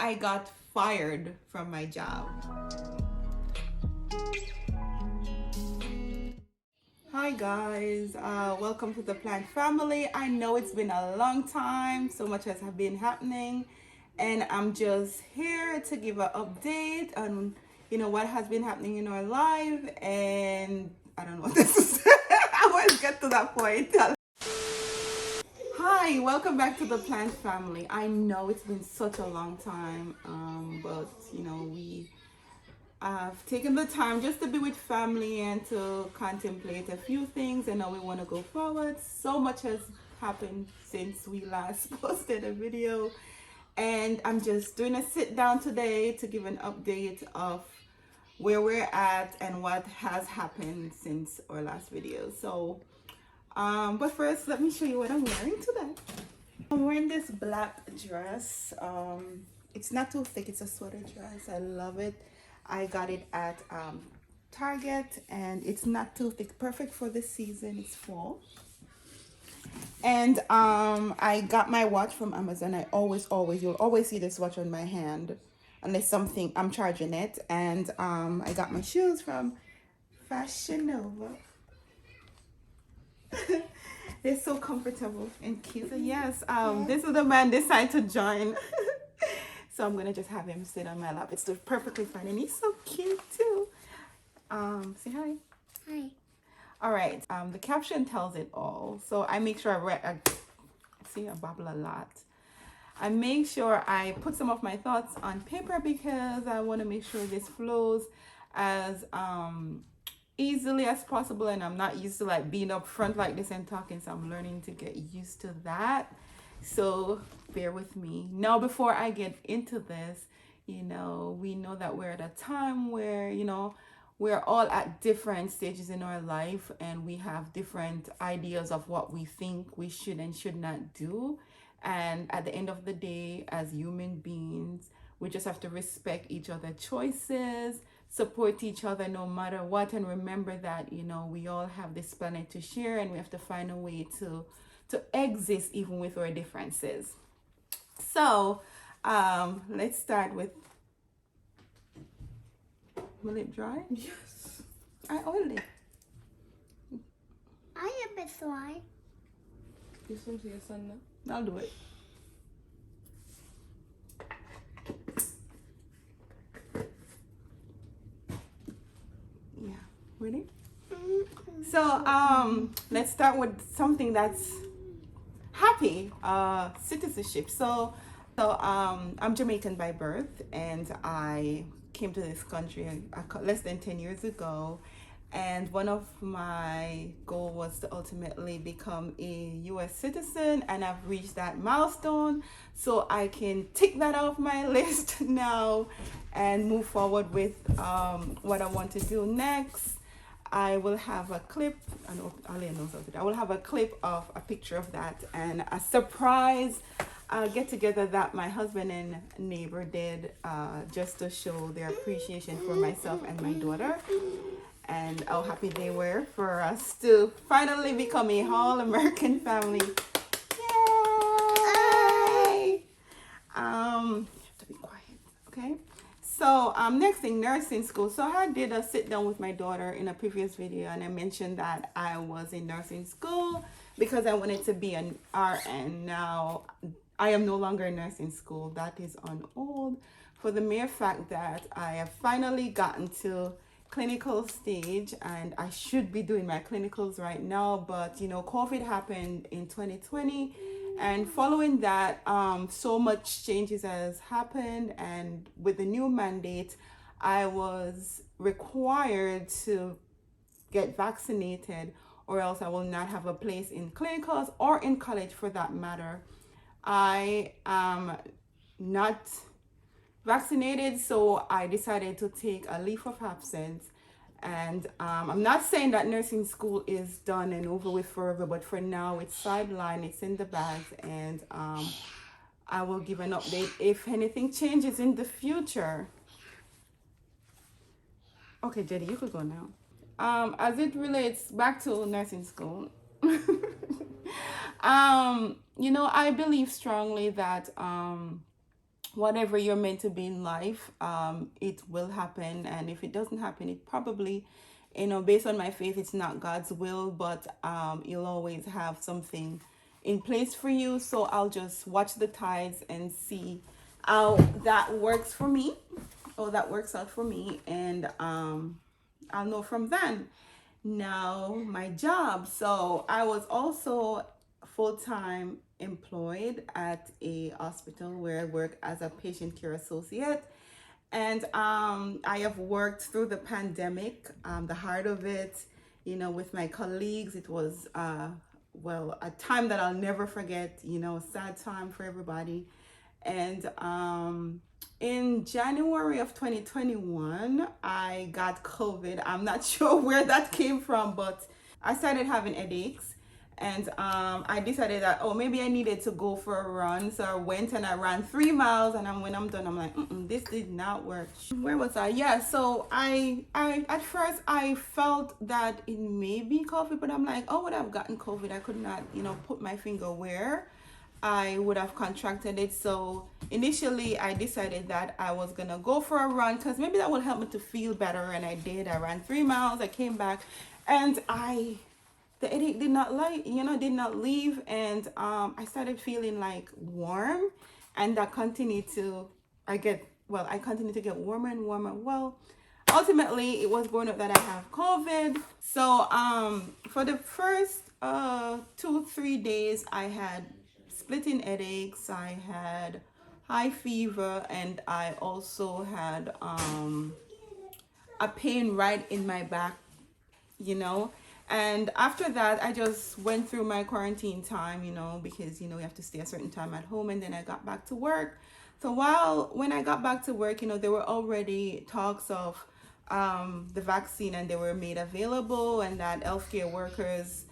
I got fired from my job. Hi guys, welcome to the Plant Family. I know it's been a long time, so much has been happening, and I'm just here to give an update on what has been happening in our life. And I don't know what this is. I always get to that point. Hi, welcome back to the Plant Family. I know it's been such a long time, but we have taken the time just to be with family and to contemplate a few things, and now we want to go forward. So much has happened since we last posted a video, and I'm just doing a sit down today to give an update of where we're at and what has happened since our last video. So but first, let me show you what I'm wearing today. I'm wearing this black dress. It's not too thick, it's a sweater dress. I love it. I got it at Target, and it's not too thick, perfect for this season. It's fall. And I got my watch from Amazon. You'll always see this watch on my hand unless I'm charging it. And I got my shoes from Fashion Nova. They're so comfortable and cute. So yes, this is the man decided to join. So I'm gonna just have him sit on my lap. It's perfectly fine, and he's so cute too. Say hi. Hi. All right. The caption tells it all. So I make sure I babble a lot. I make sure I put some of my thoughts on paper because I want to make sure this flows as easily as possible, and I'm not used to like being up front like this and talking, so I'm learning to get used to that. So bear with me. Now, before I get into this, we know that we're at a time where we're all at different stages in our life, and we have different ideas of what we think we should and should not do. And at the end of the day, as human beings, we just have to respect each other's choices, support each other no matter what, and remember that we all have this planet to share, and we have to find a way to exist even with our differences. So let's start with, will it dry? Yes. I oiled it. I am a slide. You swim to your son now? I'll do it. Yeah, ready? So let's start with something that's happy, citizenship. So I'm Jamaican by birth, and I came to this country less than 10 years ago. And one of my goals was to ultimately become a US citizen, and I've reached that milestone. So I can tick that off my list now and move forward with what I want to do next. I will have a clip, I know Alia knows of it. I will have a clip of a picture of that and a surprise get together that my husband and neighbor did just to show their appreciation for myself and my daughter, and how happy they were for us to finally become a whole American family. Yay! You have to be quiet, okay? So next thing, nursing school. So I did a sit down with my daughter in a previous video, and I mentioned that I was in nursing school because I wanted to be an RN. Now I am no longer in nursing school. That is on hold for the mere fact that I have finally gotten to clinical stage, and I should be doing my clinicals right now, but COVID happened in 2020, and following that so much changes has happened, and with the new mandate I was required to get vaccinated, or else I will not have a place in clinicals or in college for that matter. I am not vaccinated, so I decided to take a leave of absence. And I'm not saying that nursing school is done and over with forever, but for now it's sidelined, it's in the bags, and I will give an update if anything changes in the future. Okay, Jetty, you could go now. As it relates back to nursing school, I believe strongly that whatever you're meant to be in life, it will happen. And if it doesn't happen, it probably, based on my faith, it's not God's will, but you'll always have something in place for you. So I'll just watch the tides and see how that works for me, or that works out for me, and I'll know from then. Now, my job. So I was also full-time employed at a hospital where I work as a patient care associate. And I have worked through the pandemic, the heart of it, with my colleagues. It was, a time that I'll never forget, sad time for everybody. And in January of 2021, I got COVID. I'm not sure where that came from, but I started having headaches. And I decided that, maybe I needed to go for a run. So I went and I ran 3 miles. And when I'm done, I'm like, this did not work. Where was I? Yeah, so I at first I felt that it may be COVID, but I'm like, oh, would I have gotten COVID? I could not, put my finger where I would have contracted it. So initially I decided that I was gonna go for a run because maybe that would help me to feel better. And I did. I ran 3 miles. I came back, and the headache did not did not leave, and I started feeling like warm, and that continued to I continued to get warmer and warmer. Well, ultimately it was born out that I have COVID. So for the first 2-3 days I had splitting headaches, I had high fever, and I also had a pain right in my back, and after that I just went through my quarantine time, because you have to stay a certain time at home, and then I got back to work. So when I got back to work, there were already talks of the vaccine, and they were made available, and that healthcare workers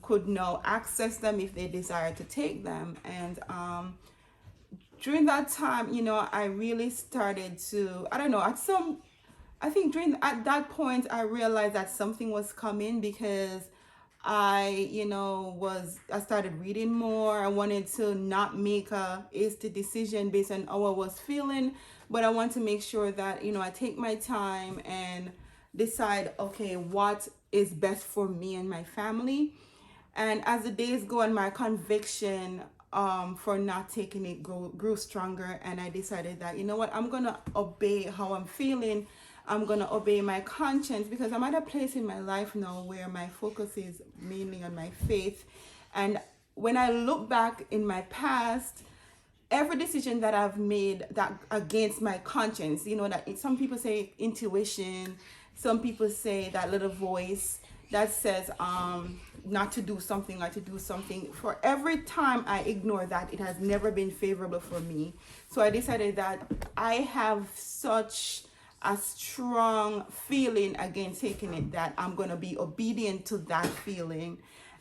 could now access them if they desire to take them. And during that time, I really started to, I don't know, I think at that point I realized that something was coming, because I started reading more. I wanted to not make a hasty decision based on how I was feeling, but I want to make sure that I take my time and decide, okay, what is best for me and my family. And as the days go on, my conviction for not taking it grew stronger, and I decided that I'm gonna obey how I'm feeling. I'm gonna obey my conscience, because I'm at a place in my life now where my focus is mainly on my faith. And when I look back in my past, every decision that I've made that against my conscience, that some people say intuition, some people say that little voice that says not to do something or to do something. For every time I ignore that, it has never been favorable for me. So I decided that I have such a strong feeling against taking it that I'm going to be obedient to that feeling.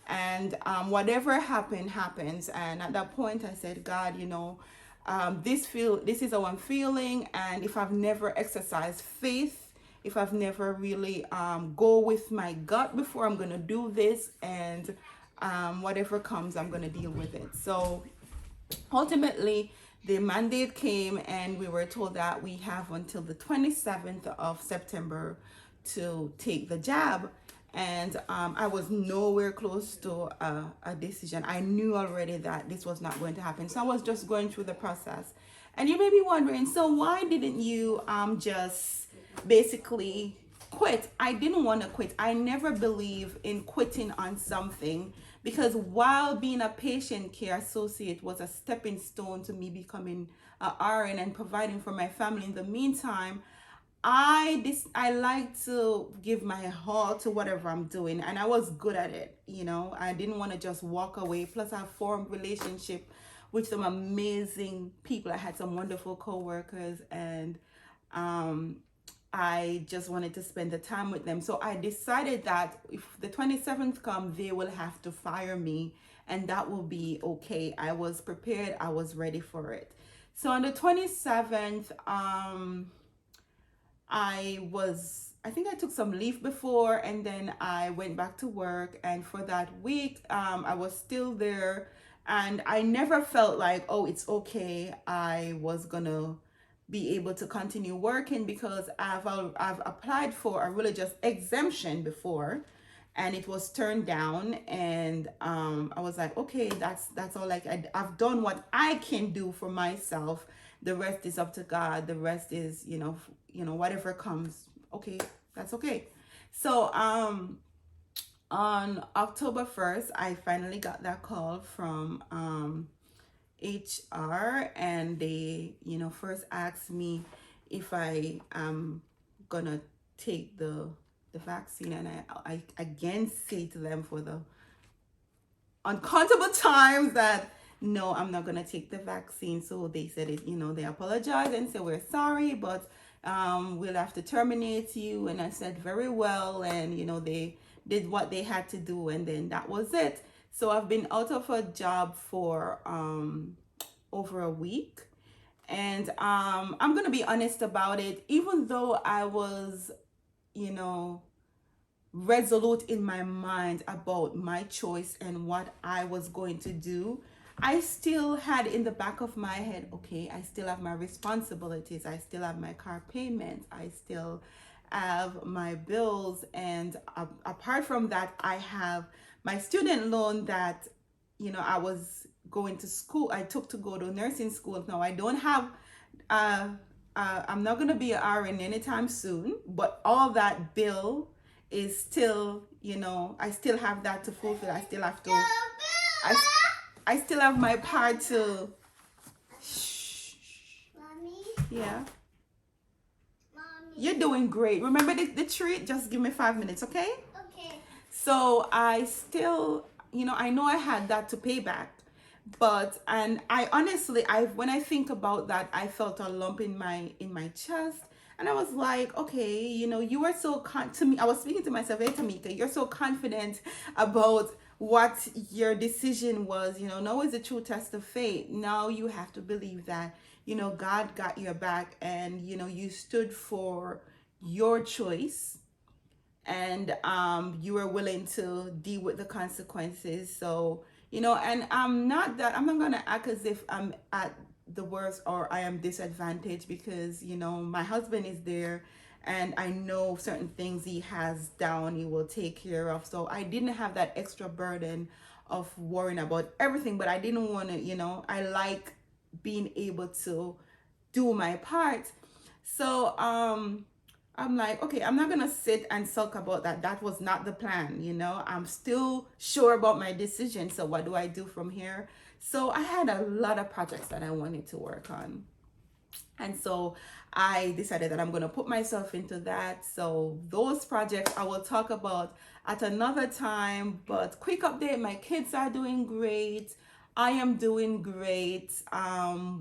And whatever happens. And at that point I said, God, this is how I'm feeling. And if I've never exercised faith, if I've never really go with my gut before, I'm going to do this. And whatever comes, I'm going to deal with it. So ultimately, the mandate came, and we were told that we have until the 27th of September to take the jab. And I was nowhere close to a decision. I knew already that this was not going to happen. So I was just going through the process. And you may be wondering, so why didn't you just basically quit? I didn't want to quit. I never believe in quitting on something, because while being a patient care associate was a stepping stone to me becoming an RN and providing for my family in the meantime, I like to give my all to whatever I'm doing, and I was good at it. I didn't want to just walk away. Plus, I formed relationship with some amazing people. I had some wonderful coworkers, and I just wanted to spend the time with them. So I decided that if the 27th come, they will have to fire me, and that will be okay. I was prepared. I was ready for it. So on the 27th, I think I took some leave before, and then I went back to work. And for that week, I was still there, And I never felt like, oh, it's okay, I was gonna be able to continue working, because I've applied for a religious exemption before, and it was turned down. And I was like, okay, that's all. Like I've done what I can do for myself. The rest is up to God. The rest is, whatever comes. Okay, that's okay. So on October 1st, I finally got that call from HR, and they, first asked me if I am gonna take the vaccine, and I again say to them for the uncountable times that no, I'm not gonna take the vaccine. So they said it, they apologized and said, we're sorry, but we'll have to terminate you. And I said, very well. And they did what they had to do, and then that was it. So I've been out of a job for over a week. And I'm gonna be honest about it. Even though I was, resolute in my mind about my choice and what I was going to do, I still had in the back of my head, okay, I still have my responsibilities, I still have my car payment, I still have my bills, and apart from that, I have my student loan that I was going to school, I took to go to nursing school. Now I don't have I'm not going to be an RN anytime soon, but all that bill is still, I still have that to fulfill. I still have to, I still have my part to, Mommy? Yeah. Mommy? You're doing great. Remember the treat? Just give me 5 minutes, okay? Okay. So I still, I know I had that to pay back. But, and I honestly, when I think about that, I felt a lump in my chest. And I was like, okay, you are so to me, I was speaking to myself, hey, Tamika, you're so confident about what your decision was. Now is a true test of faith. Now you have to believe that, God got your back, and, you stood for your choice, and you were willing to deal with the consequences. So, and I'm not gonna act as if I'm at the worst or I am disadvantaged, because my husband is there, and I know certain things he has down, he will take care of. So I didn't have that extra burden of worrying about everything, but I didn't want to, I like being able to do my part. So I'm like, okay, I'm not gonna sit and sulk about that. That was not the plan, I'm still sure about my decision. So what do I do from here? So I had a lot of projects that I wanted to work on. And so I decided that I'm gonna put myself into that. So those projects I will talk about at another time, but quick update, my kids are doing great. I am doing great.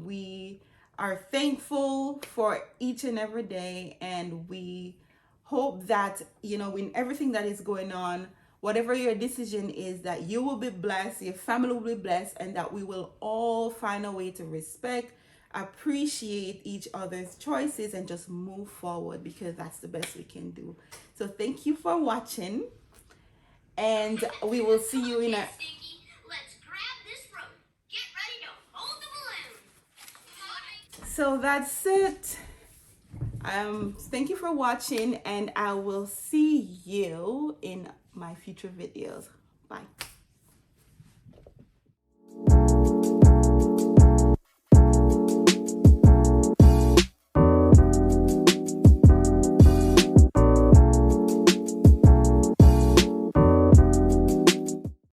We are thankful for each and every day, and we hope that in everything that is going on, whatever your decision is, that you will be blessed, your family will be blessed, and that we will all find a way to respect, appreciate each other's choices, and just move forward, because that's the best we can do. So thank you for watching, and we will see you in a So that's it. Thank you for watching, and I will see you in my future videos. Bye.